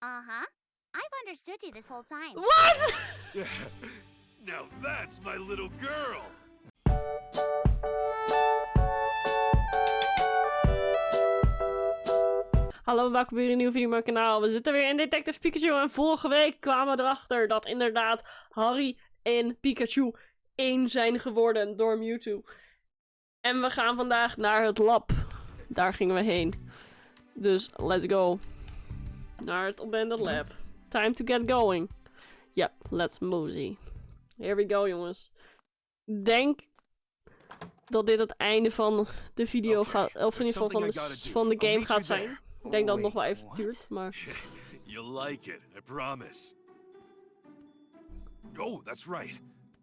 Uh-huh. I've understood you this whole time. What? Now that's my little girl. Hallo en welkom bij weer een nieuwe video op mijn kanaal. We zitten weer in Detective Pikachu en vorige week kwamen we erachter dat inderdaad Harry en Pikachu één zijn geworden door Mewtwo. En we gaan vandaag naar het lab. Daar gingen we heen. Dus let's go. Naar het abandoned lab. Time to get going. Yep, let's mosey. Here we go, jongens. Denk dat dit het einde van de video gaat, of in ieder geval van de game gaat zijn. Ik denk dat het nog wel even duurt, maar... You'll like it, I promise. Oh, that's right.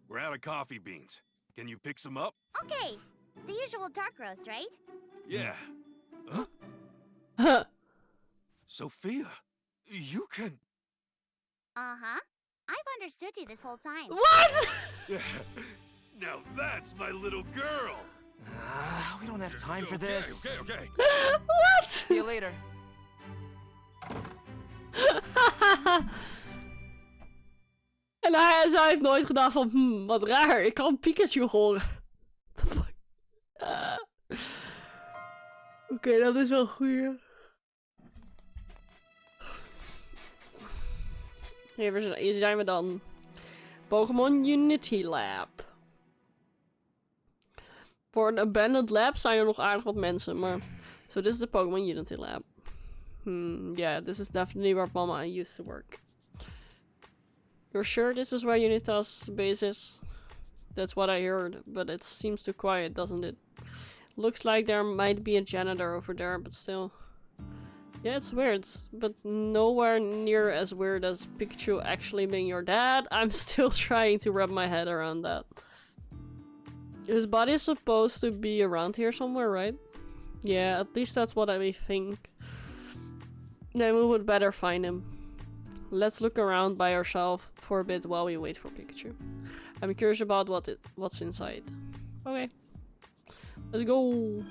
We're out of coffee beans. Can you pick some up? Okay. The usual dark roast, right? Yeah. Sophia, you can... Uh-huh. I've understood you this whole time. What? Now that's my little girl. We don't have time for this. Okay. What? See you later. En hij heeft nooit gedacht van, wat raar, ik kan Pikachu horen. What the fuck? Oké, dat is wel een goeie. Hier zijn we dan. Pokémon Unity Lab. Voor een abandoned lab zijn er nog aardig wat mensen, maar... So this is the Pokémon Unity Lab. Yeah, this is definitely where Mama used to work. You're sure this is where Unitas base is? That's what I heard, but it seems too quiet, doesn't it? Looks like there might be a janitor over there, but still. Yeah, it's weird, but nowhere near as weird as Pikachu actually being your dad. I'm still trying to wrap my head around that. His body is supposed to be around here somewhere, right? Yeah, at least that's what I think. Then we would better find him. Let's look around by ourselves for a bit while we wait for Pikachu. I'm curious about what's inside. Okay. Let's go!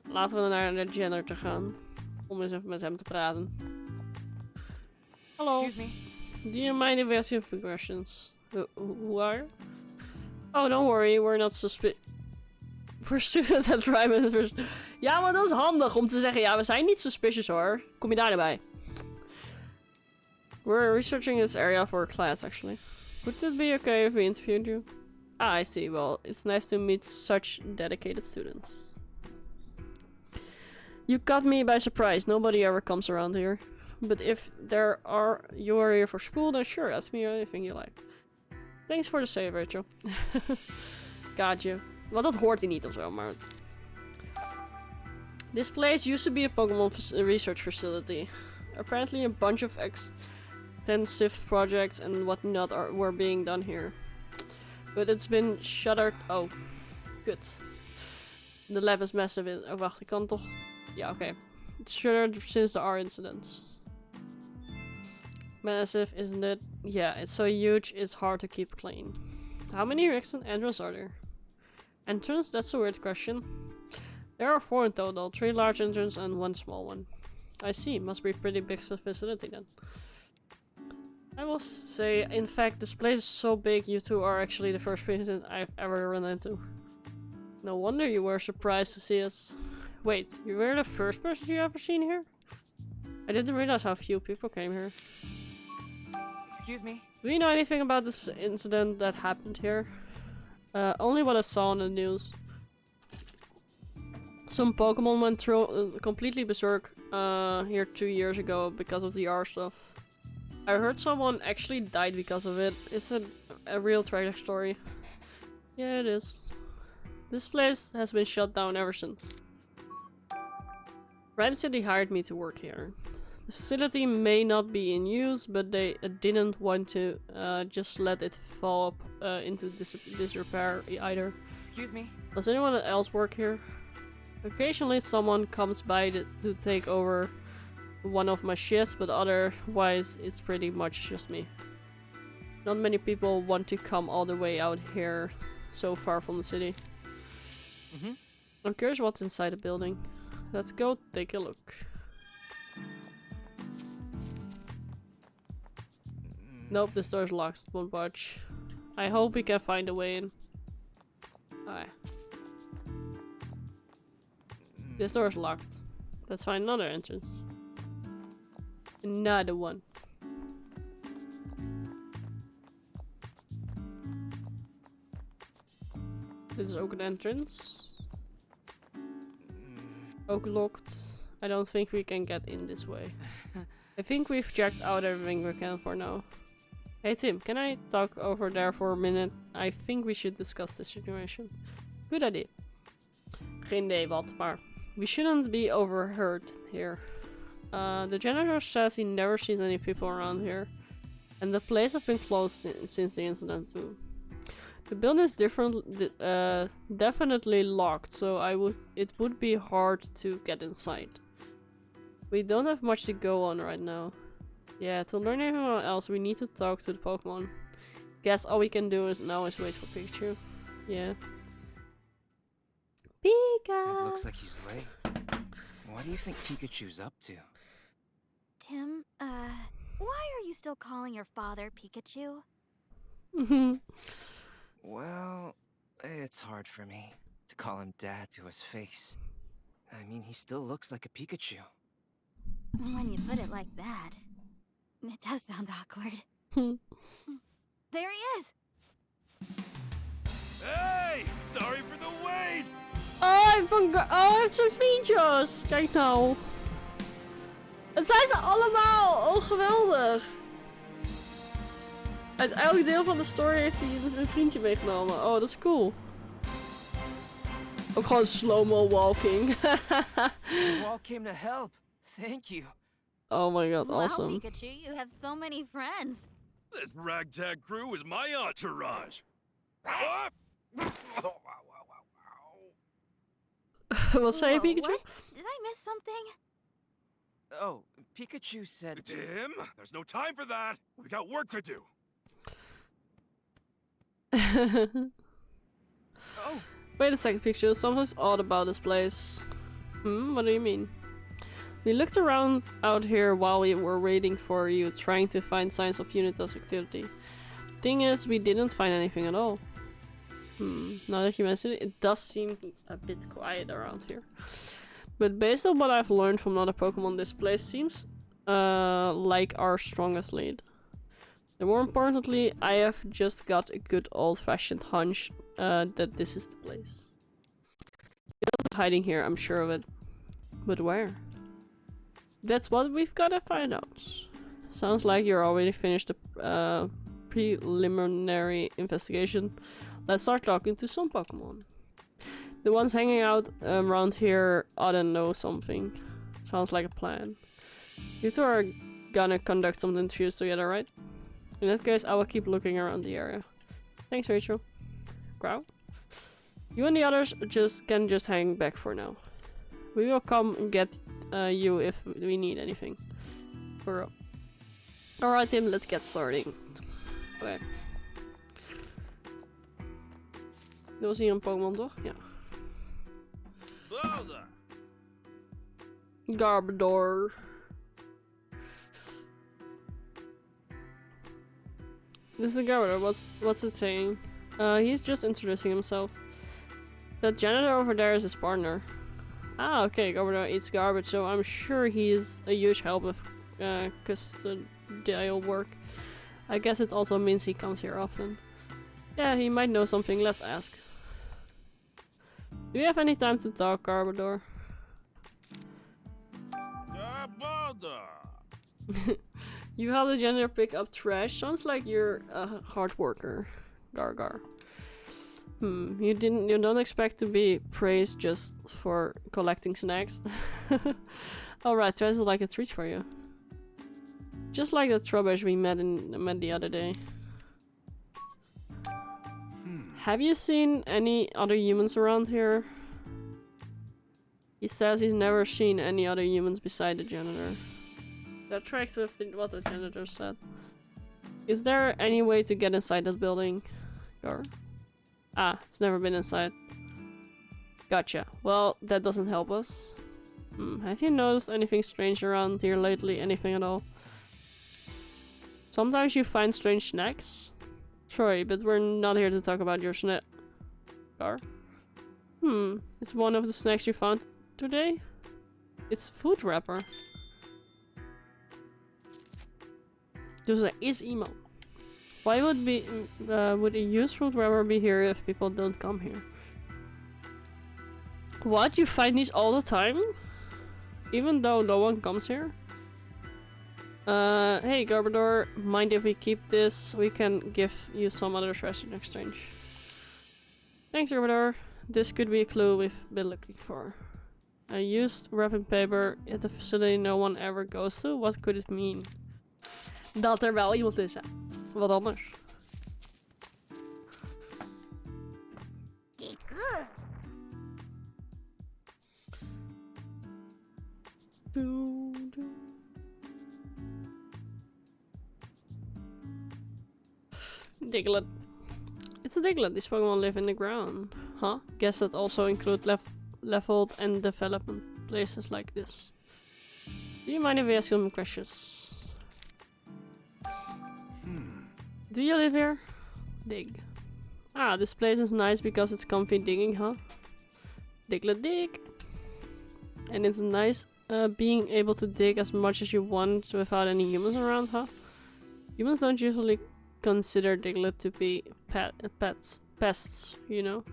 Laten we naar de janitor gaan. Om eens even met hem te praten. Hallo. Excuse me. Do you mind if we ask you a few questions? Who are you? Oh, don't worry, we're not suspicious. We're students at Ryman. Ja, maar dat is handig om te zeggen, ja, we zijn niet suspicious hoor. Kom je daar nou bij? We're researching this area for a class, actually. Would it be okay if we interviewed you? Ah, I see. Well, it's nice to meet such dedicated students. You caught me by surprise. Nobody ever comes around here. But if you are here for school, then sure, ask me anything you like. Thanks for the save, Rachel. Got you. Well, dat hoort hij niet of zo, maar... This place used to be a Pokemon research facility. Apparently a bunch of extensive projects and whatnot were being done here. But it's been shuttered... Oh, good. The lab is massive. Oh, wacht, ik kan toch... Ja, oké. It's shuttered since the R incidents. Massive, isn't it? Yeah, it's so huge, it's hard to keep clean. How many entrances are there? Entrance? That's a weird question. There are 4 in total, 3 large entrances and 1 small one. I see, must be a pretty big facility then. I will say, in fact, this place is so big, you two are actually the first person I've ever run into. No wonder you were surprised to see us. Wait, you were the first person you ever seen here? I didn't realize how few people came here. Excuse me. Do you know anything about this incident that happened here? Only what I saw on the news. Some Pokemon went completely berserk here 2 years ago because of the R stuff. I heard someone actually died because of it. It's a real tragic story. Yeah, it is. This place has been shut down ever since. Rhyme City hired me to work here. The facility may not be in use, but they didn't want to just let it fall into disrepair either. Excuse me. Does anyone else work here? Occasionally someone comes by to take over one of my shifts, but otherwise it's pretty much just me. Not many people want to come all the way out here so far from the city. I'm curious what's inside the building. Let's go take a look. Nope, this door's locked. Won't budge. I hope we can find a way in. Alright. This door's locked. Let's find another entrance. Another one. This is ook an entrance. Ook locked. I don't think we can get in this way. I think we've checked out everything we can for now. Hey Tim, can I talk over there for a minute? I think we should discuss the situation. Good idea. Geen idee wat, maar we shouldn't be overheard here. The janitor says he never sees any people around here. And the place has been closed since the incident too. The building is definitely locked, so it would be hard to get inside. We don't have much to go on right now. Yeah, to learn anyone else, we need to talk to the Pokemon. Guess all we can do now is wait for Pikachu. Yeah. Pika! It looks like he's late. What do you think Pikachu's up to? Tim, why are you still calling your father Pikachu? Well, it's hard for me to call him Dad to his face. I mean, he still looks like a Pikachu. When you put it like that, it does sound awkward. There he is! Hey! Sorry for the wait! Hij heeft zijn vriendjes! Kijk nou. Het zijn ze allemaal! Oh, geweldig! Uit elk deel van de story heeft hij een vriendje meegenomen. Oh, dat is cool. Ook gewoon slow-mo walking. You all came to help. Thank you. Oh my god, Wow, awesome. Pikachu, you have so many friends. This ragtag crew is my entourage. Ah! Wat zei je, Whoa, Pikachu? what? Did I miss something? Oh, Pikachu said... Tim, there's no time for that. We got work to do. Oh, Wait a second, Pikachu. Something's odd about this place. What do you mean? We looked around out here while we were waiting for you, trying to find signs of Unitas activity. Thing is, we didn't find anything at all. Now that you mention it, it does seem a bit quiet around here. But based on what I've learned from other Pokemon, this place seems like our strongest lead. And more importantly, I have just got a good old-fashioned hunch that this is the place. It's hiding here, I'm sure of it. But where? That's what we've gotta find out. Sounds like you're already finished the preliminary investigation. Let's start talking to some Pokemon. The ones hanging out around here ought to know something. Sounds like a plan. You two are gonna conduct some interviews together, right? In that case, I will keep looking around the area. Thanks, Rachel. Growl. You and the others can just hang back for now. We will come and get you if we need anything. Alright, Tim, let's get started. Okay. Dit was hier een Pokémon, toch? Ja. Garbodor. This is a Garbodor. What's it saying? He's just introducing himself. That janitor over there is his partner. Ah, okay. Garbodor eats garbage, so I'm sure he's a huge help with custodial work. I guess it also means he comes here often. Yeah, he might know something. Let's ask. Do you have any time to talk, Garbodor? You help the janitor pick up trash. Sounds like you're a hard worker, Gargar. You don't expect to be praised just for collecting snacks. Alright, trash is like a treat for you. Just like the Trubbish we met the other day. Have you seen any other humans around here? He says he's never seen any other humans beside the janitor. That tracks with what the janitor said. Is there any way to get inside that building? Gar? Ah, it's never been inside. Gotcha. Well, that doesn't help us. Have you noticed anything strange around here lately? Anything at all? Sometimes you find strange snacks. Sorry, but we're not here to talk about your snack. It's one of the snacks you found today? It's a food wrapper. Dus er is iemand. Why would a used food wrapper be here if people don't come here? What? You find these all the time? Even though no one comes here? Hey Garbador, mind if we keep this? We can give you some other treasure in exchange. Thanks Garbador. This could be a clue we've been looking for. I used wrapping paper at the facility no one ever goes to. What could it mean? Dat er wel iemand is, hè. Wat anders. Diglett. It's a Diglett. These Pokemon live in the ground. Huh? Guess that also include leveled and development places like this. Do you mind if we ask some questions? Do you live here? Dig. Ah, this place is nice because it's comfy digging, huh? Diglett dig. And it's nice being able to dig as much as you want without any humans around, huh? Humans don't usually consider Diglett to be pests, you know?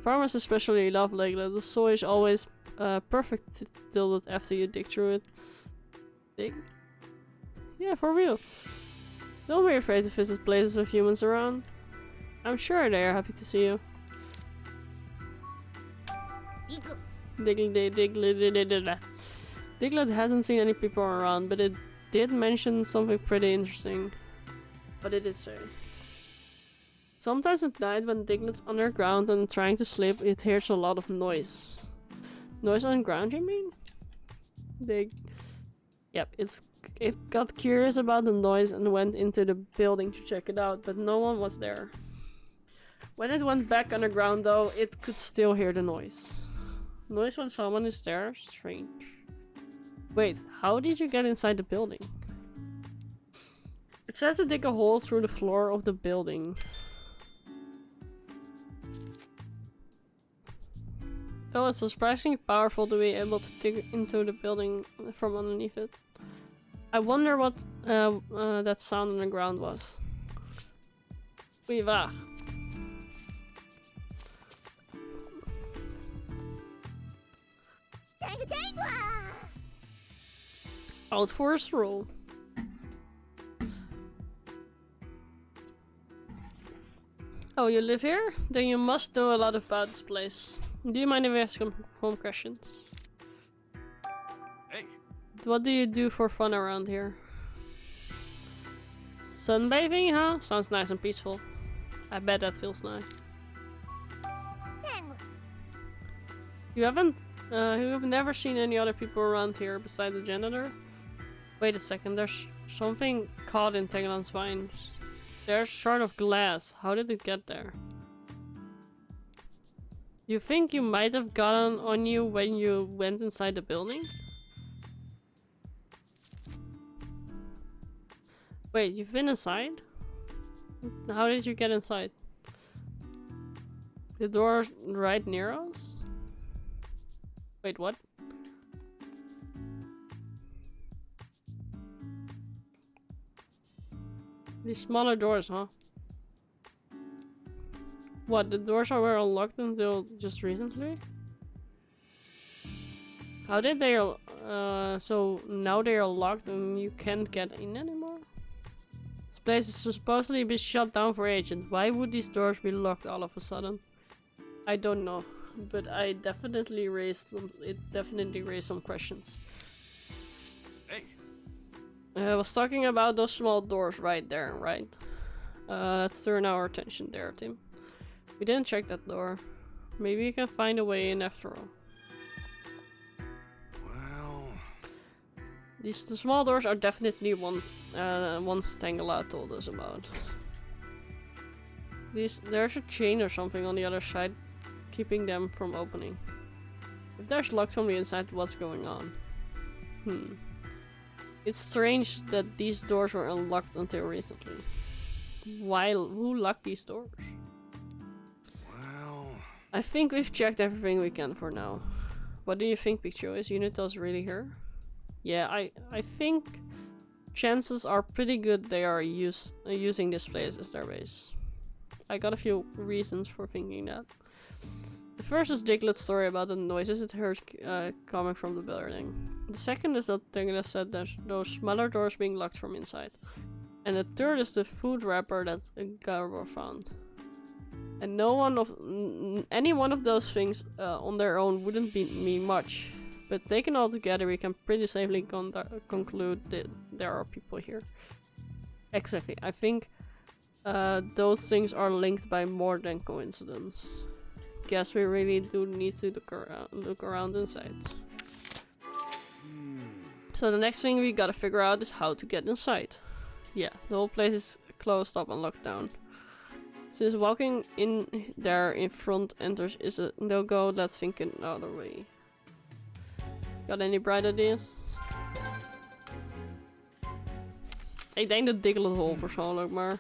Farmers especially love Diglett. The soil is always perfect to till it after you dig through it. Dig? Yeah, for real. Don't be afraid to visit places with humans around. I'm sure they are happy to see you. Diglett hasn't seen any people around, but it did mention something pretty interesting. What did it say? Sometimes at night when Diglett's underground and trying to sleep, it hears a lot of noise. Noise on the ground, you mean? Yep, it got curious about the noise and went into the building to check it out, but no one was there. When it went back underground though, it could still hear the noise. Noise when someone is there? Strange. Wait, how did you get inside the building? It says to dig a hole through the floor of the building. Oh, it's surprisingly powerful to be able to dig into the building from underneath it. I wonder what that sound on the ground was. Viva! Out for a stroll. Oh, you live here? Then you must know a lot about this place. Do you mind if I ask some home questions? Hey. What do you do for fun around here? Sunbathing, huh? Sounds nice and peaceful. I bet that feels nice. You have never seen any other people around here besides the janitor? Wait a second, there's something caught in Teglan's vines. There's shard of glass. How did it get there? You think you might have gotten on you when you went inside the building? Wait, you've been inside? How did you get inside? The door right near us? Wait, what? These smaller doors, huh? What, the doors were unlocked until just recently? How did they, so now they are locked and you can't get in anymore? This place is supposedly be shut down for agent. Why would these doors be locked all of a sudden? I don't know, but it definitely raised some questions. Hey. I was talking about those small doors right there, right? Let's turn our attention there, Tim. We didn't check that door. Maybe you can find a way in after all. Well... The small doors are definitely ones Tangela told us about. There's a chain or something on the other side, keeping them from opening. If there's locked from the inside, what's going on? It's strange that these doors were unlocked until recently. Who locked these doors? Well, I think we've checked everything we can for now. What do you think, Pikachu? Is Unitas really here? Yeah, I think chances are pretty good they are using this place as their base. I got a few reasons for thinking that. The first is Diglett's story about the noises it heard coming from the building. The second is that thing that said there's those smaller doors being locked from inside. And the third is the food wrapper that Garbo found. And any one of those things on their own wouldn't mean much. But taken all together, we can pretty safely conclude that there are people here. Exactly. I think those things are linked by more than coincidence. Guess we really do need to look around inside. So the next thing we gotta figure out is how to get inside. Yeah, the whole place is closed up and locked down. Since walking in there in front enters is a no-go, let's think another way. Got any bright ideas? Ik denk de Diglett hole persoonlijk, maar...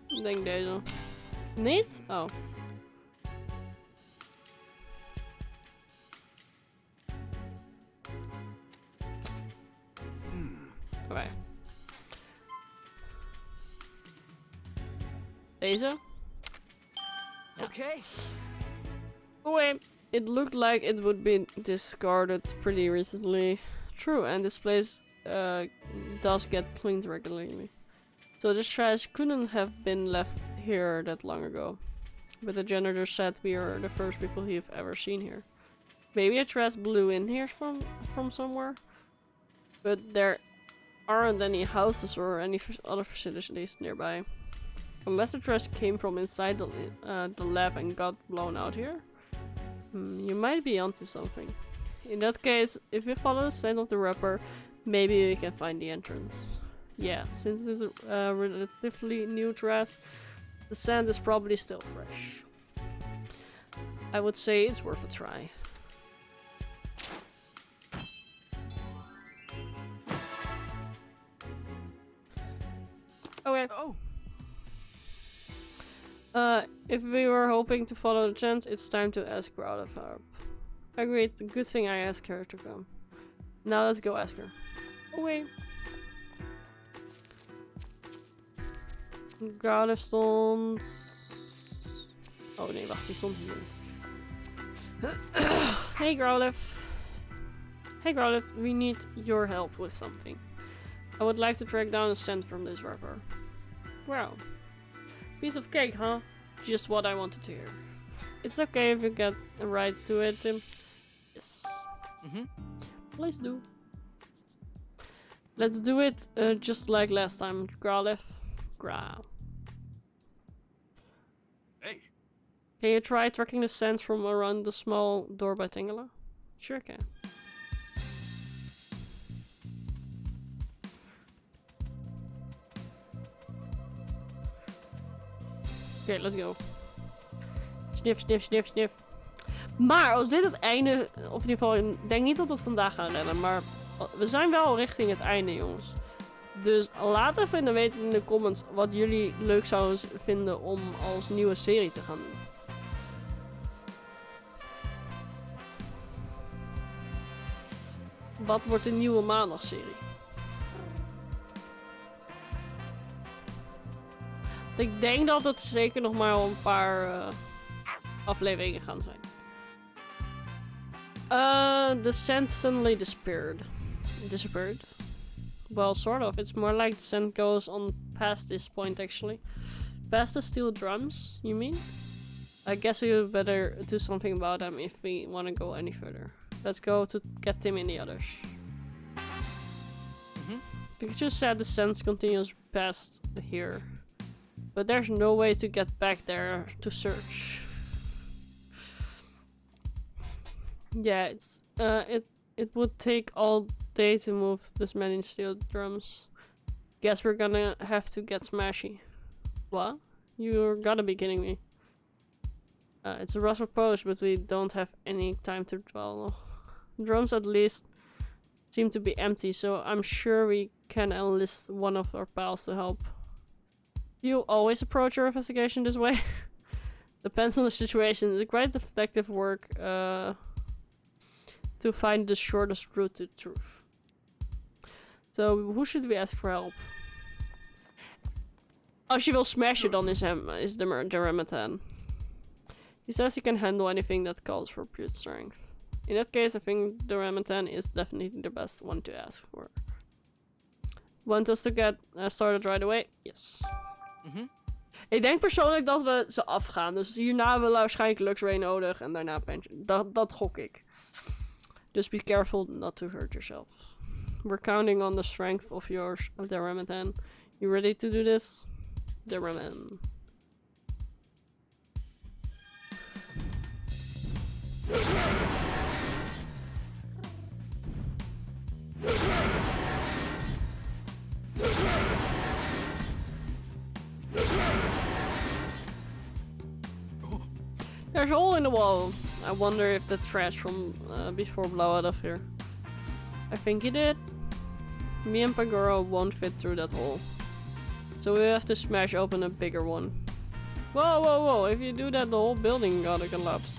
Ik denk deze. Niet? Oh. Oké. Deze? Okay. Wait, it looked like it would be discarded pretty recently. True, and this place does get cleaned regularly. So this trash couldn't have been left here that long ago. But the janitor said we are the first people he've ever seen here. Maybe the trash blew in here from somewhere? But there aren't any houses or any other facilities nearby. Unless the trash came from inside the lab and got blown out here? You might be onto something. In that case, if we follow the scent of the wrapper, maybe we can find the entrance. Yeah, since it's a relatively new trash, the scent is probably still fresh. I would say it's worth a try. Okay. Oh. If we were hoping to follow the chance, it's time to ask her out of help. Agreed, good thing I asked her to come. Now let's go ask her. Away. Growlithe stond... Oh nee, wacht, die stond hier. Hey Growlithe. Hey Growlithe, we need your help with something. I would like to track down a scent from this wrapper. Wow. Piece of cake, huh? Just what I wanted to hear. It's okay if you get right to it, Tim. Yes. Please do. Let's do it just like last time, Growlithe. Growl. Hey. Can you try tracking the scents from around the small door by Tingala? Sure can. Oké, let's go. Snif, snif, snif, snif. Maar als dit het einde, of in ieder geval, ik denk niet dat we het vandaag gaan redden, maar we zijn wel richting het einde, jongens. Dus laat even weten in de comments wat jullie leuk zouden vinden om als nieuwe serie te gaan doen. Wat wordt de nieuwe maandagserie? Ik denk dat het zeker nog maar een paar afleveringen gaan zijn. The scent suddenly disappeared. Disappeared? Well, sort of. It's more like the scent goes on past this point, actually. Past the steel drums, you mean? I guess we would better do something about them if we want to go any further. Let's go to get Tim and the others. Pikachu said the scent continues past here. But there's no way to get back there to search. Yeah, it's it would take all day to move this many steel drums. Guess we're gonna have to get smashy. What? You're gotta be kidding me. It's a Russell post, but we don't have any time to dwell. Drums at least seem to be empty, so I'm sure we can enlist one of our pals to help. You always approach your investigation this way? Depends on the situation. It's great detective work to find the shortest route to truth. So, who should we ask for help? Als je wil smashen, dan is de Ramadan. He says he can handle anything that calls for pure strength. In that case, I think the Ramadan is definitely the best one to ask for. Want us to get started right away? Yes. Ik denk persoonlijk dat we ze afgaan. Dus hierna hebben we waarschijnlijk Luxray nodig en daarna pension. Dat gok ik. Dus be careful not to hurt yourself. We're counting on the strength of yours, of the Ramadan. You ready to do this? The Ramadan. There's a hole in the wall. I wonder if the trash from before blew out of here. I think he did. Me and Pagoro won't fit through that hole. So we have to smash open a bigger one. Whoa, whoa, whoa. If you do that, the whole building gotta collapse.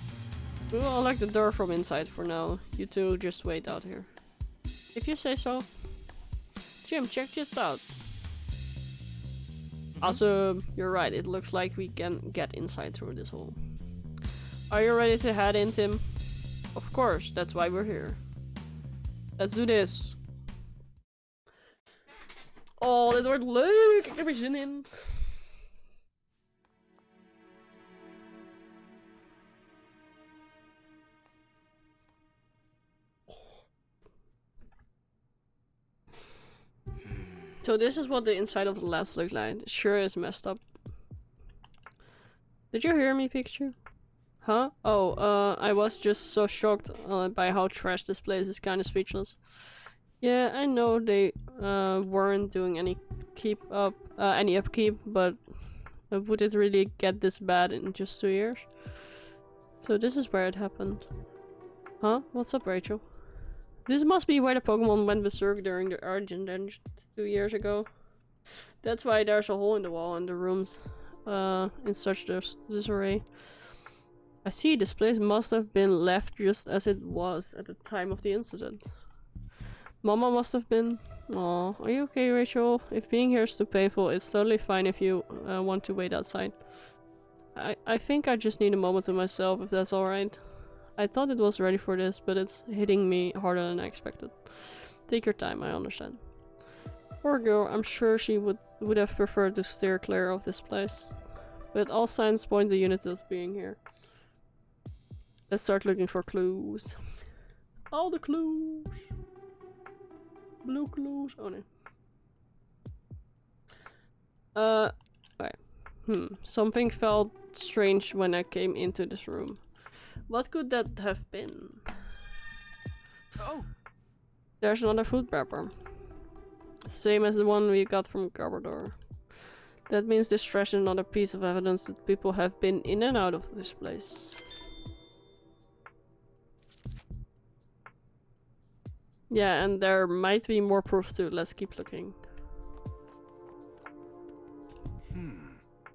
We will unlock the door from inside for now. You two just wait out here. If you say so. Jim, check this out. Also, you're right. It looks like we can get inside through this hole. Are you ready to head in, Tim? Of course, that's why we're here. Let's do this. Oh, dit wordt leuk! Ik heb er zin in. So this is what the inside of the labs look like. It sure is messed up. Did you hear me, Pikachu? Huh? Oh, I was just so shocked by how trash this place is, kinda speechless. Yeah, I know they weren't doing any upkeep, but would it really get this bad in just 2 years? So this is where it happened. Huh? What's up, Rachel? This must be where the Pokemon went berserk during the Origin then 2 years ago. That's why there's a hole in the wall and the rooms in such disarray. I see, this place must have been left just as it was at the time of the incident. Mama must have been... Aw, are you okay, Rachel? If being here is too painful, it's totally fine if you want to wait outside. I think I just need a moment to myself, if that's alright. I thought it was ready for this, but it's hitting me harder than I expected. Take your time, I understand. Poor girl, I'm sure she would have preferred to steer clear of this place. But all signs point the unit as being here. Let's start looking for clues. All the clues! Blue clues. Oh no. Okay. Something felt strange when I came into this room. What could that have been? Oh! There's another food wrapper. Same as the one we got from Garbodor. That means this trash is another piece of evidence that people have been in and out of this place. Yeah, and there might be more proof too. Let's keep looking.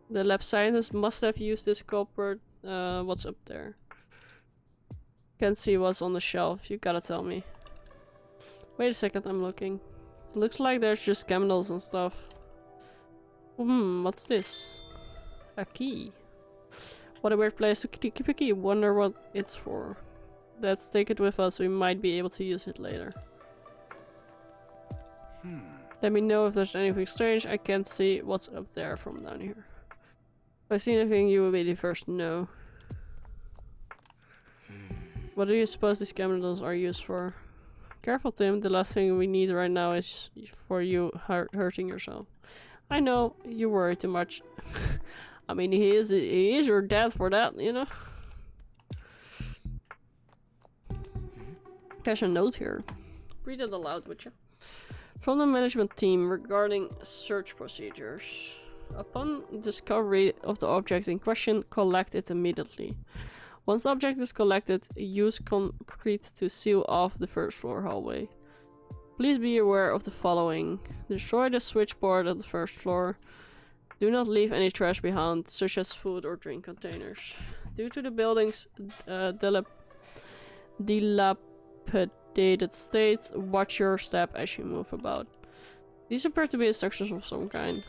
The lab scientist must have used this culprit. What's up there? Can't see what's on the shelf. You gotta tell me. Wait a second, I'm looking. Looks like there's just chemicals and stuff. What's this? A key. What a weird place to keep a key. Wonder what it's for. Let's take it with us. We might be able to use it later. Let me know if there's anything strange. I can't see what's up there from down here. If I see anything, you will be the first to know. What do you suppose these chemicals are used for? Careful, Tim. The last thing we need right now is for you hurting yourself. I know, you worry too much. I mean, he is your dad for that, you know? There's a note here. Read it aloud, would you? From the management team regarding search procedures. Upon discovery of the object in question, collect it immediately. Once the object is collected, use concrete to seal off the first floor hallway. Please be aware of the following. Destroy the switchboard on the first floor. Do not leave any trash behind, such as food or drink containers. Due to the building's dilapidated state, watch your step as you move about. These appear to be instructions of some kind.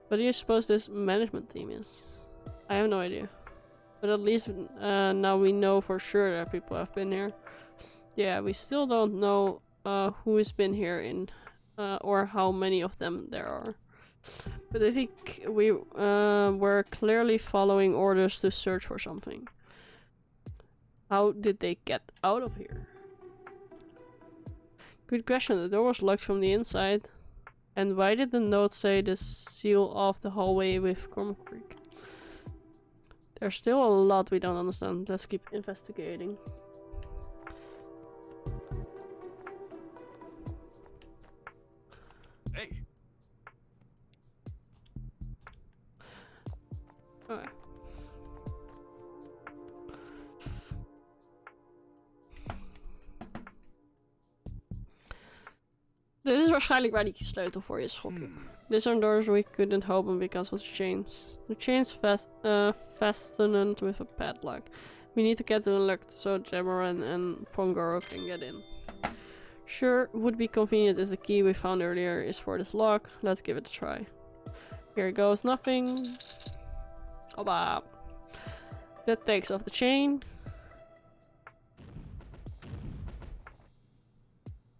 What do you suppose this management team is? I have no idea. But at least now we know for sure that people have been here. Yeah, we still don't know who has been here in or how many of them there are. But I think we were clearly following orders to search for something. How did they get out of here? Good question. The door was locked from the inside. And why did the note say to seal off the hallway with concrete? There's still a lot we don't understand. Let's keep investigating. Hey. Okay. Dit is waarschijnlijk waar die sleutel voor je is, schok ik. These are doors we couldn't open because of the chains. The chains fastened with a padlock. We need to get them unlocked so Jamaran and Pongoro can get in. Sure, would be convenient if the key we found earlier is for this lock. Let's give it a try. Here goes nothing. Hoppa. That takes off the chain.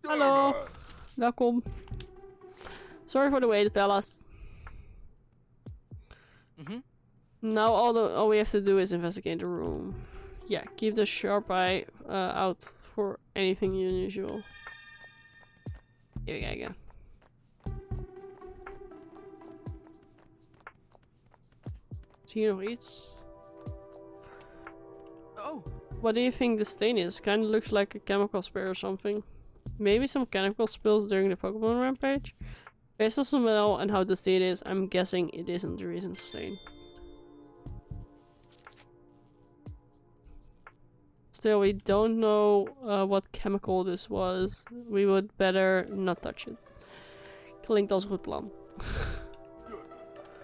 Hallo. Welkom. Sorry for the wait, fellas. Now all we have to do is investigate the room. Yeah, keep the sharp eye out for anything unusual. Here we go. Is hier nog iets? Oh! What do you think the stain is? Kinda looks like a chemical spray or something. Maybe some chemical spills during the Pokemon rampage? Based on the smell and how dusty it is, I'm guessing it isn't the recent stain. Still, we don't know what chemical this was. We would better not touch it. Klinkt als een goed plan.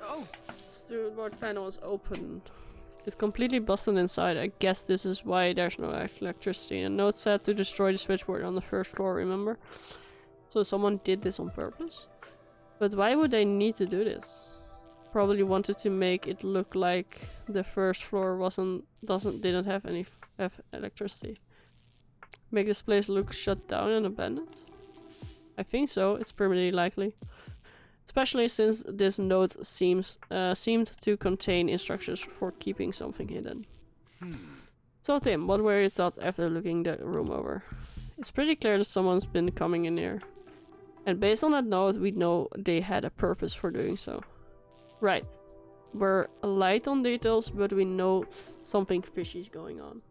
Oh! Steward panel is open. It's completely busted inside. I guess this is why there's no electricity. A note said to destroy the switchboard on the first floor, remember? So someone did this on purpose? But why would they need to do this? Probably wanted to make it look like the first floor didn't have any electricity. Make this place look shut down and abandoned? I think so. It's pretty likely. Especially since this note seemed to contain instructions for keeping something hidden. So Tim, what were your thoughts after looking the room over? It's pretty clear that someone's been coming in here. And based on that note, we know they had a purpose for doing so. Right. We're light on details, but we know something fishy is going on.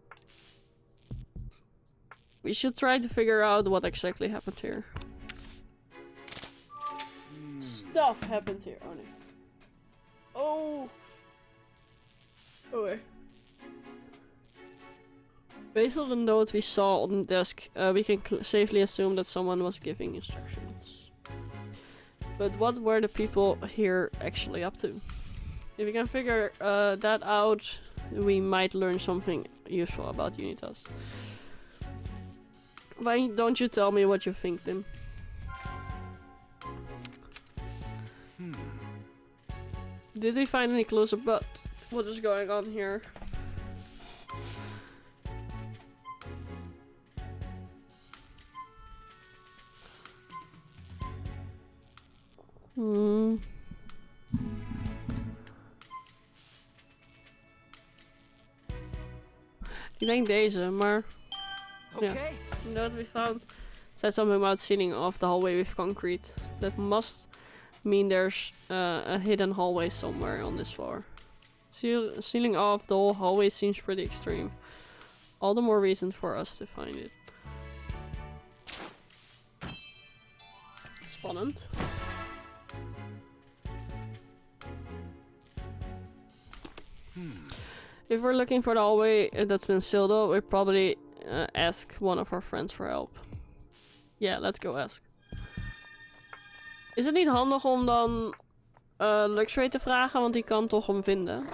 We should try to figure out what exactly happened here. Stuff happened here. Oh no. Oh! Okay. Based on the note we saw on the desk, we can safely assume that someone was giving instructions. But what were the people here actually up to? If we can figure that out, we might learn something useful about Unitas. Why don't you tell me what you think, Tim? Did we find any clues about what is going on here? Ik denk deze, maar... Okay. Yeah. The note we found said something about sealing off the hallway with concrete. That must mean there's a hidden hallway somewhere on this floor. Sealing off the whole hallway seems pretty extreme. All the more reason for us to find it. spannend. If we're looking for the hallway that's been sealed up, we probably ask one of our friends for help. Yeah, let's go ask. Is het niet handig om dan Luxray te vragen, want die kan toch hem vinden?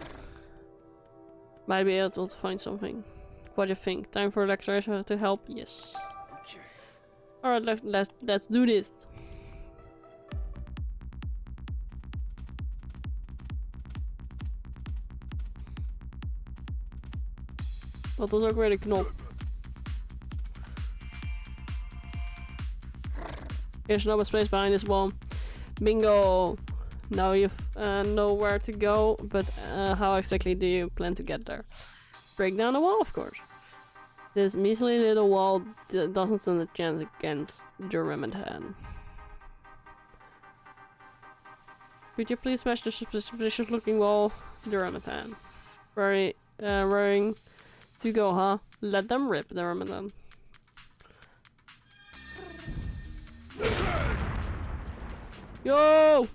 Might be able to find something. What do you think? Time for Luxray to help? Yes. Okay. Alright, let's do this. Wat was ook weer de knop? There's no space behind this wall. Bingo! Now you know where to go, but how exactly do you plan to get there? Break down the wall, of course. This measly little wall doesn't stand a chance against your remnant hand. Could you please smash the suspicious looking wall? The remnant hand. Raring to go, huh? Let them rip, the remnant hand. Yo!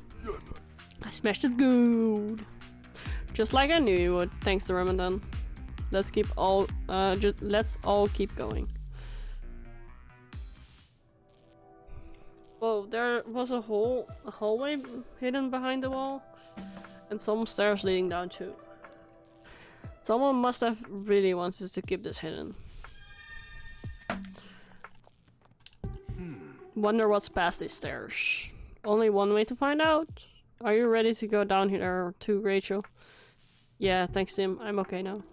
I smashed it good. Just like I knew you would. Thanks to Ramadan. Let's all keep going. Whoa, there was a hallway hidden behind the wall. And some stairs leading down too. Someone must have really wanted to keep this hidden. Wonder what's past these stairs. Only one way to find out. Are you ready to go down here too, Rachel? Yeah, thanks Tim. I'm okay now.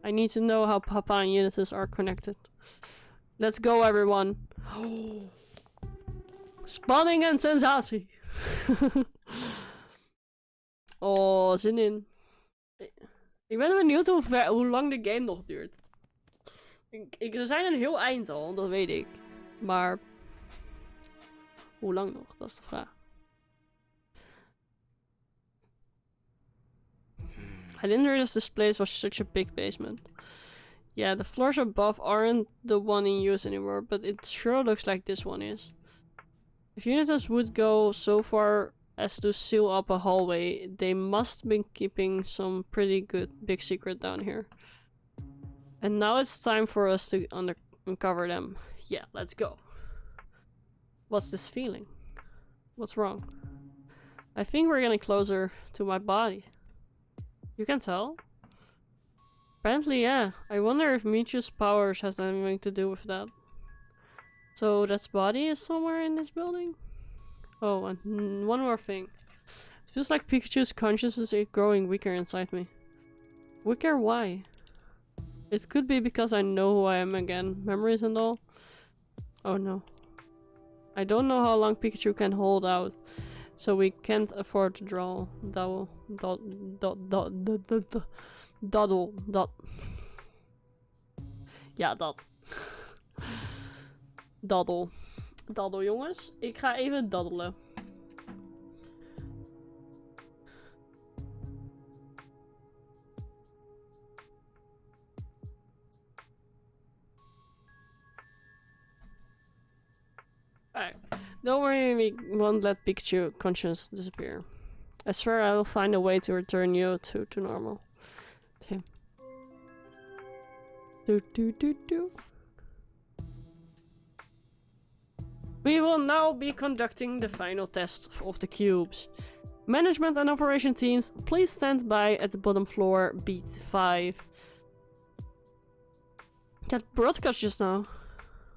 I need to know how Papa and Ulysses are connected. Let's go everyone. Spanning en sensatie. Oh, zin in. Ik ben benieuwd hoe lang de game nog duurt. We zijn een heel eind al, dat weet ik. Maar hoe lang nog? Dat is de vraag. I didn't realize this place was such a big basement. Yeah, the floors above aren't the one in use anymore, but it sure looks like this one is. If unitors would go so far as to seal up a hallway, they must be keeping some pretty good big secret down here. And now it's time for us to uncover them. Yeah, let's go. What's this feeling? What's wrong? I think we're getting closer to my body. You can tell? Apparently, yeah. I wonder if Michu's powers has anything to do with that. So that's body is somewhere in this building? Oh, and one more thing. It feels like Pikachu's consciousness is growing weaker inside me. Weaker? Why? It could be because I know who I am again. Memories and all. Oh no. I don't know how long Pikachu can hold out. So we can't afford to draw Daddle. Ja, dat. Daddel. Daddel, jongens. Ik ga even daddelen. Alright. Don't worry, we won't let Pikachu conscience disappear. I swear I will find a way to return you to normal. Tim. Do. We will now be conducting the final test of the cubes. Management and operation teams, please stand by at the bottom floor, beat 5. That broadcast just now.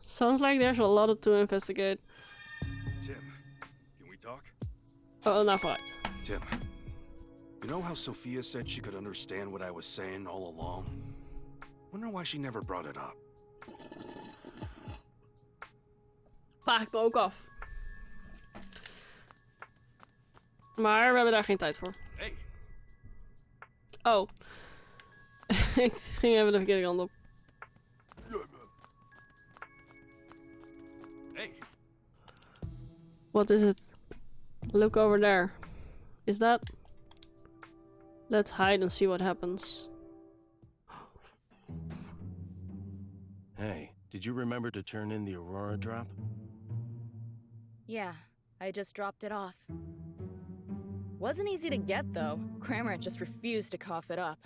Sounds like there's a lot to investigate. Tim, can we talk? Oh, now right. Tim, you know how Sophia said she could understand what I was saying all along? Wonder why she never brought it up. Vraag ik me ook af. Maar we hebben daar geen tijd voor. Hey. Oh. Ik ging even de verkeerde kant op. Hey. What is it? Look over there. Is that? Let's hide and see what happens. Hey, did you remember to turn in the Aurora drop? Yeah, I just dropped it off. Wasn't easy to get, though. Kramer just refused to cough it up.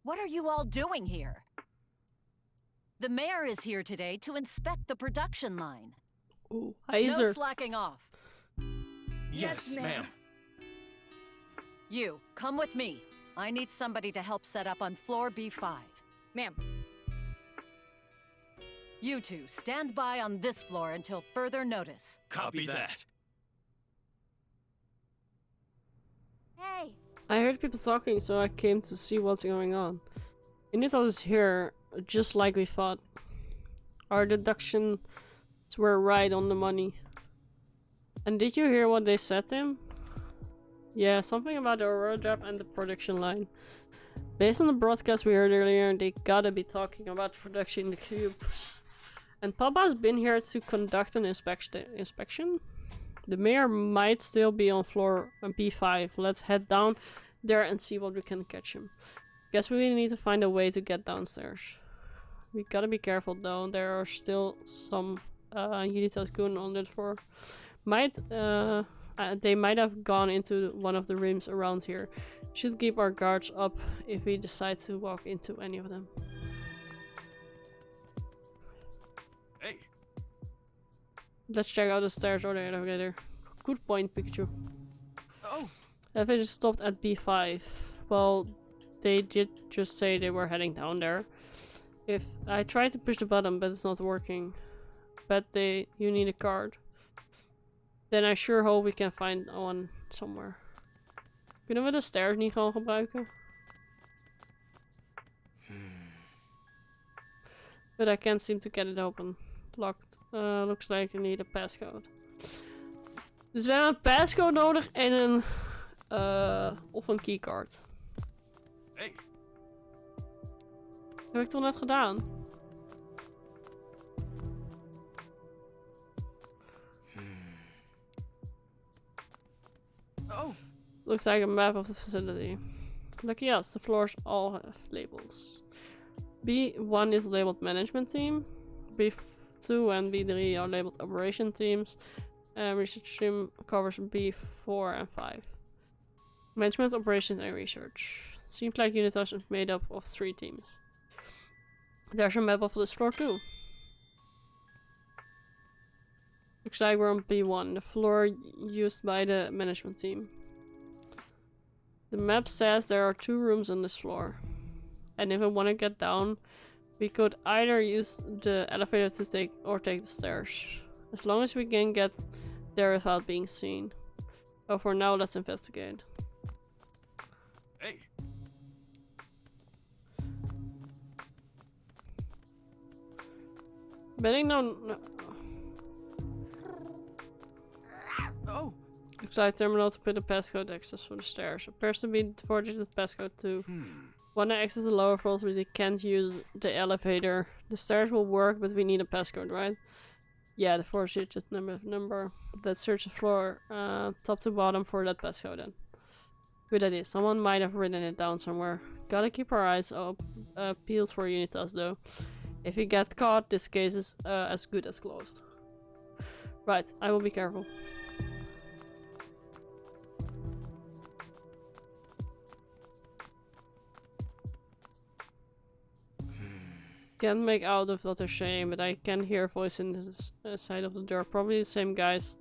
What are you all doing here? The mayor is here today to inspect the production line. Ooh, No slacking off. Yes, ma'am. You, come with me. I need somebody to help set up on floor B5. Ma'am. You two, stand by on this floor until further notice. Copy that. Hey, I heard people talking, so I came to see what's going on. Unitas is here, just like we thought. Our deductions were right on the money. And did you hear what they said to him? Yeah, something about the Aurora drop and the production line. Based on the broadcast we heard earlier, they gotta be talking about production in the cube. And Papa's been here to conduct an inspection. The mayor might still be on floor B5. Let's head down there and see what we can catch him. Guess we need to find a way to get downstairs. We gotta be careful though, there are still some Unitas going on the floor. They might have gone into one of the rooms around here. Should keep our guards up if we decide to walk into any of them. Hey. Let's check out the stairs or the elevator. Good point, Pikachu. Oh. Elevator stopped at B5. Well, they did just say they were heading down there. If I tried to push the button, but it's not working. Bet you need a card. Then I sure hope we can find one somewhere. Kunnen we de stairs niet gewoon gebruiken? But I can't seem to get it open. Locked. Looks like you need a passcode. Dus we hebben een passcode nodig en een of een keycard. Hey. Heb ik toch net gedaan? Oh. Looks like a map of the facility. Lucky us, the floors all have labels. B1 is labeled management team. B2 and B3 are labeled operation teams. Research team covers B4 and 5. Management, operations and research. Seems like Unitas is made up of 3 teams. There's a map of this floor too. Looks like we're on B1, the floor used by the management team. The map says there are 2 rooms on this floor. And if we want to get down, we could either use the elevator to take the stairs. As long as we can get there without being seen. But for now, let's investigate. Hey. Ben ik nou... Oh. Outside terminal to put a passcode access for the stairs. Appears to be the 4-digit passcode too. Wanna access the lower floors, but we can't use the elevator. The stairs will work, but we need a passcode, right? Yeah, the 4-digit number. Let's search the floor top to bottom for that passcode then. Good idea. Someone might have written it down somewhere. Gotta keep our eyes peeled for Unitas though. If we get caught, this case is as good as closed. Right, I will be careful. Can't make out of what they're saying, but I can hear a voice in the side of the door. Probably the same guys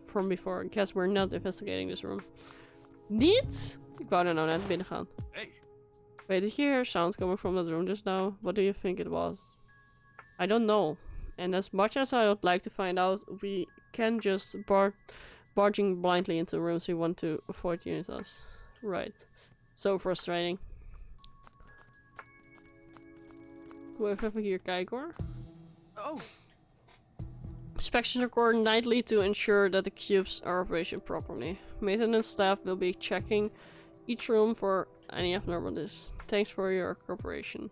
from before. I guess we're not investigating this room. Niet? Ik wou er nou net binnen gaan. Hey. Wait, did you hear sounds coming from that room just now? What do you think it was? I don't know. And as much as I would like to find out, we can just barging blindly into rooms we want to avoid Unitas. Right. So frustrating. Doe even hier kijken hoor. Oh. Inspections are recorded nightly to ensure that the cubes are operating properly. Maintenance staff will be checking each room for any abnormalities. Thanks for your cooperation.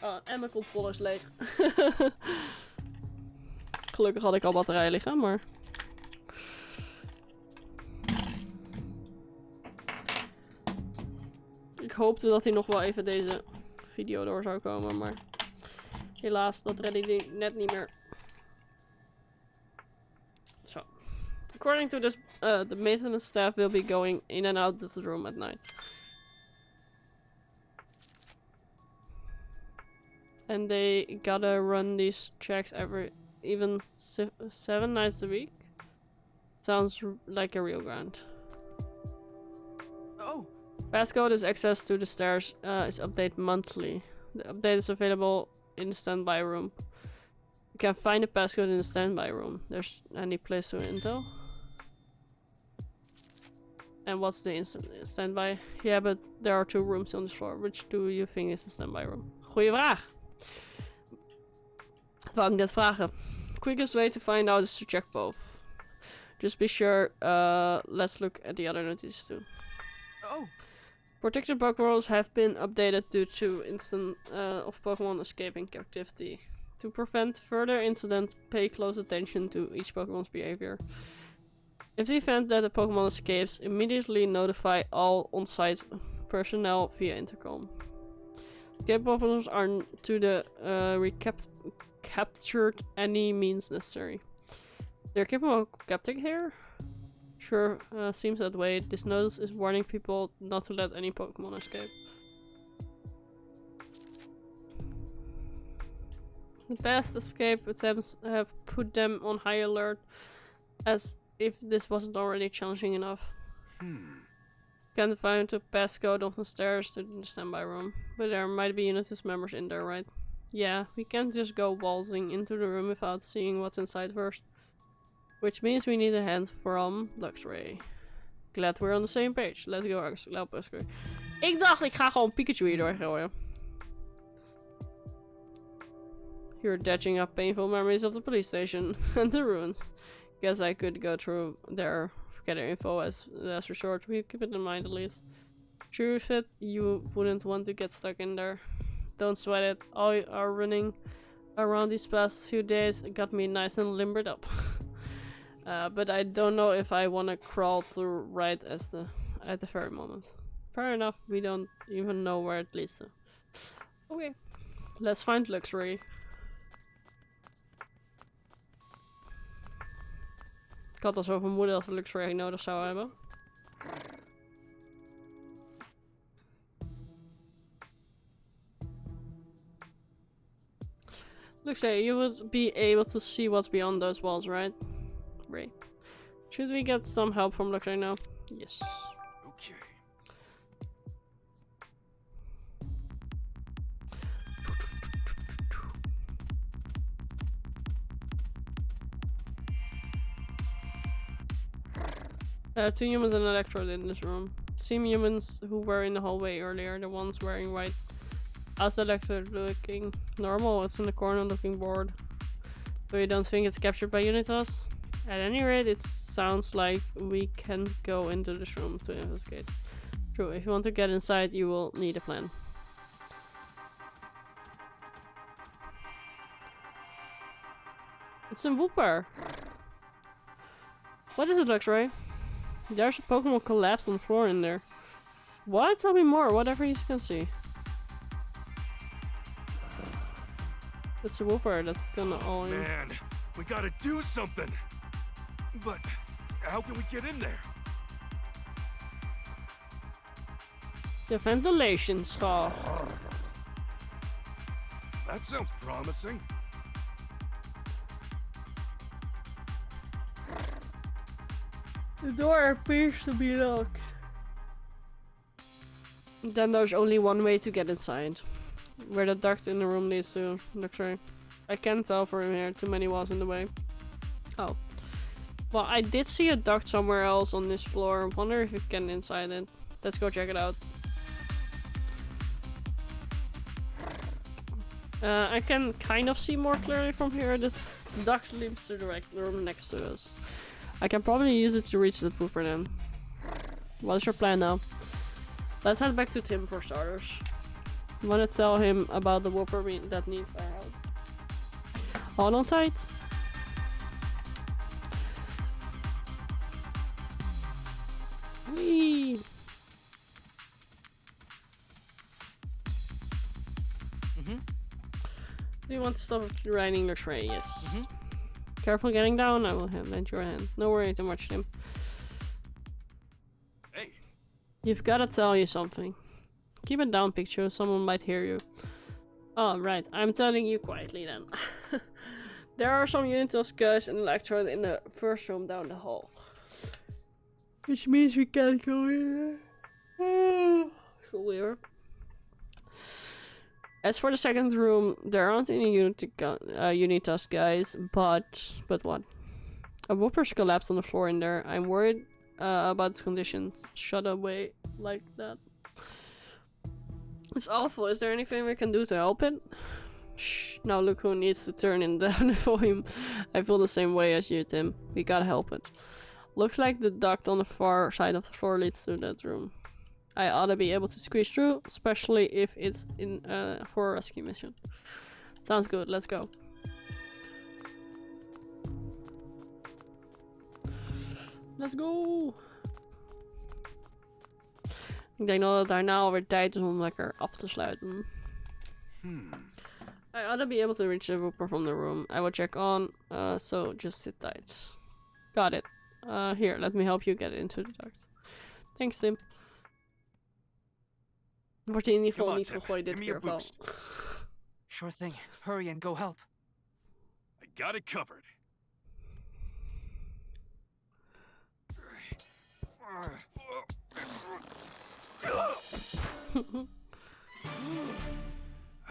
Oh, en mijn controle is leeg. Gelukkig had ik al batterijen liggen, maar... Ik hoopte dat hij nog wel even deze video door zou komen, maar... Helaas, dat redde hij net niet meer. According to this, the maintenance staff will be going in and out of the room at night. And they gotta run these checks even 7 nights a week. Sounds like a real grind. Oh, Passcode is access to the stairs is updated monthly. The update is available in the standby room. You can find the passcode in the standby room. There's any place to enter. And what's the standby? Yeah, but there are 2 rooms on this floor. Which do you think is the standby room? Goeie vraag. Wou ik net vragen. Quickest way to find out is to check both. Just be sure. Let's look at the other notices too. oh. Protected Pokéballs have been updated due to instance of Pokemon escaping captivity. To prevent further incidents, pay close attention to each Pokemon's behavior. If the event that a Pokemon escapes, immediately notify all on-site personnel via intercom. Escape Pokemon are to the captured any means necessary. They're capable of capturing here? Sure, seems that way. This notice is warning people not to let any Pokemon escape. The past escape attempts have put them on high alert, as if this wasn't already challenging enough. Can't find the passcode of the stairs to the standby room, but there might be Unitas members in there, right? Yeah, we can't just go waltzing into the room without seeing what's inside first. Which means we need a hand from Luxray. Glad we're on the same page. Let's go, Luxray. Ik dacht, ik ga gewoon Pikachu hier doorgooien. You're dredging up painful memories of the police station and the ruins. Guess I could go through there, get their info as last resort. We keep it in mind at least. True fit, you wouldn't want to get stuck in there. Don't sweat it. All our running around these past few days got me nice and limbered up. But I don't know if I want to crawl through right at the very moment. Fair enough, we don't even know where it leads to. Okay, let's find Luxray. Ik had al zo vermoeden dat we Luxray nodig zouden hebben. Luxray, you would be able to see what's beyond those walls, right? Ray. Should we get some help from Luxray now? Yes. Okay. There are 2 humans and an electrode in this room. Same humans who were in the hallway earlier, the ones wearing white. How's the electrode looking? Normal, it's in the corner looking bored. So you don't think it's captured by Unitas? At any rate, it sounds like we can go into this room to investigate. True, if you want to get inside, you will need a plan. It's a Wooper! What is it, Luxray? There's a Pokemon collapsed on the floor in there. What? Tell me more, whatever you can see. It's a Wooper that's gonna all in. Man, we gotta do something! But how can we get in there? The ventilation scar. That sounds promising. The door appears to be locked. Then there's only one way to get inside. Where the duct in the room leads to. Luxray. I can't tell from here, too many walls in the way. Oh. Well, I did see a duct somewhere else on this floor. Wonder if we can inside it. Let's go check it out. I can kind of see more clearly from here. The duct leads to the room next to us. I can probably use it to reach the pooper then. What is your plan now? Let's head back to Tim for starters. I want to tell him about the whopper that needs our help. Hold on tight. Whee! Do you want to stop riding Luxray? Yes. Careful getting down. I will lend your hand. No worry, don't watch him. Hey. You've gotta tell you something. Keep it down, Pikachu. Someone might hear you. Oh, right. I'm telling you quietly then. There are some Unitas guys and Electrode in the first room down the hall. Which means we can't go in there. So weird. As for the second room, there aren't any Unitas guys, but what? A whooper's collapsed on the floor in there. I'm worried about its condition. Shut away like that. It's awful. Is there anything we can do to help it? Shh. Now look who needs to turn in down the volume. I feel the same way as you, Tim. We gotta help it. Looks like the duct on the far side of the floor leads to that room. I ought to be able to squeeze through, especially if it's in for a rescue mission. Sounds good. Let's go. Let's go! Ik denk dat het daarna alweer tijd is om lekker af te sluiten. I ought to be able to reach the whooper from the room. I will check on, so just sit tight. Got it. Here, let me help you get into the duct. Thanks, Tim. Wordt in ieder geval niet gegooid dit keer wel. Sure thing. Hurry and go help. I got it covered.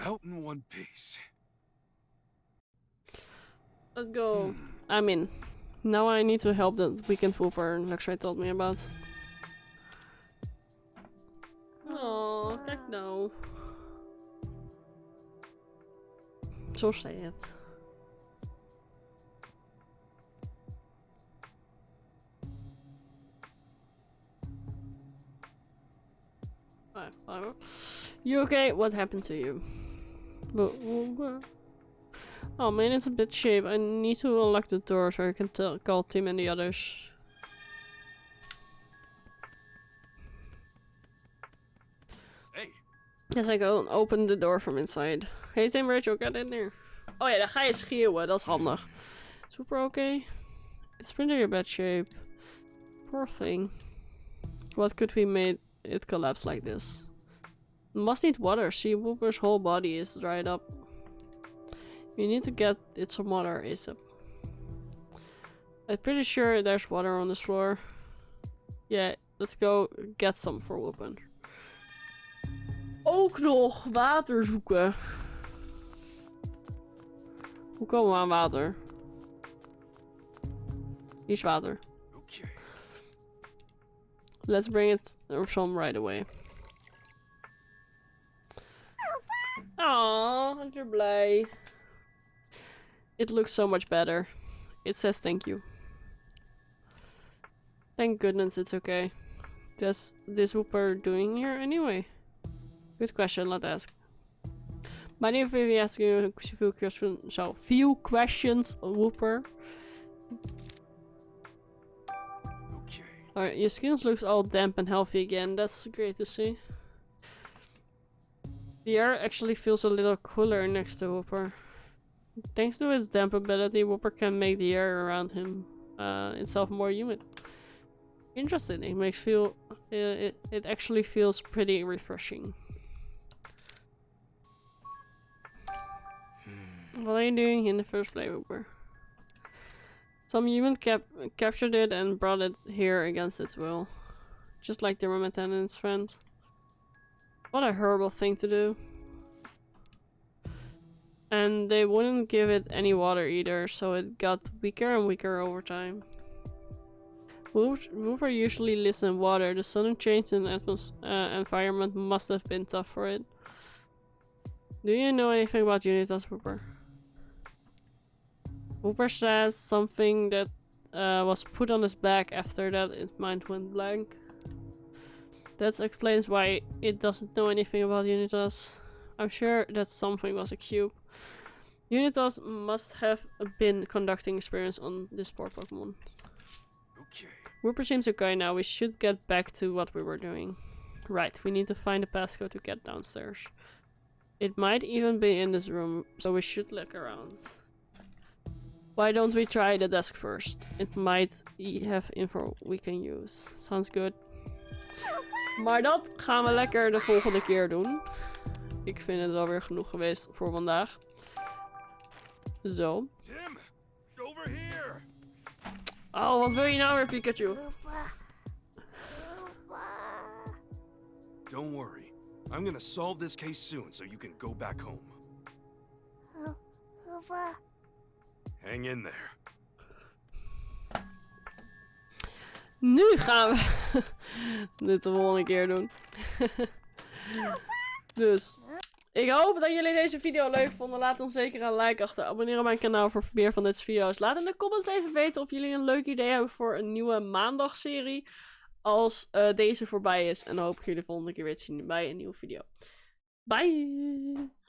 Out in one piece. Let's go. I'm in. Now I need to help that weekend whooper Luxray told me about. Oh, kijk nou. Zo sad. You okay? What happened to you? Oh man, it's a bit shape. I need to unlock the door so I can call Tim and the others. Hey. Yes, I go and open the door from inside. Hey Tim, Rachel, get in there. Oh ja, dan ga je schreeuwen. Dat is handig. Super okay? It's pretty in bad shape. Poor thing. What could we make it collapse like this? It must need water. See, Whooper's whole body is dried up. We need to get it some water ASAP. I'm pretty sure there's water on this floor. Yeah, let's go get some for Whooper. Ook nog water zoeken. Hoe komen we aan water? Hier is water. Okay. Let's bring it some right away. Aww, you're blij. It looks so much better. It says thank you. Thank goodness it's okay. What's this Whooper doing here anyway? Good question, let's ask. Mind if we ask you a few questions, Whooper? Okay. Alright, your skin looks all damp and healthy again. That's great to see. The air actually feels a little cooler next to Whooper. Thanks to its damp ability, Whooper can make the air around him itself more humid. Interesting. It makes it actually feels pretty refreshing. What are you doing in the first place, Whooper? Some human captured it and brought it here against its will. Just like the room attendant's friend. What a horrible thing to do. And they wouldn't give it any water either, so it got weaker and weaker over time. Whooper usually lives in water. The sudden change in environment must have been tough for it. Do you know anything about Unitas, Whooper? Whooper says something that was put on his back. After that its mind went blank. That explains why it doesn't know anything about Unitas. I'm sure that something was a cube. Unitas must have been conducting experiments on this poor Pokemon. Okay. Whooper seems okay now. We should get back to what we were doing. Right, we need to find a passcode to get downstairs. It might even be in this room, so we should look around. Why don't we try the desk first? It might have info we can use. Sounds good. Maar dat gaan we lekker de volgende keer doen. Ik vind het wel weer genoeg geweest voor vandaag. Zo. Tim, over here. Oh, wat wil je nou weer, Pikachu? Don't worry. I'm gonna solve this case soon so you can go back home. Hang in there. Nu gaan we dit de volgende keer doen. Dus, ik hoop dat jullie deze video leuk vonden. Laat dan zeker een like achter. Abonneer op mijn kanaal voor meer van dit soort video's. Laat in de comments even weten of jullie een leuk idee hebben voor een nieuwe maandag serie. Als deze voorbij is. En dan hoop ik jullie de volgende keer weer te zien bij een nieuwe video. Bye!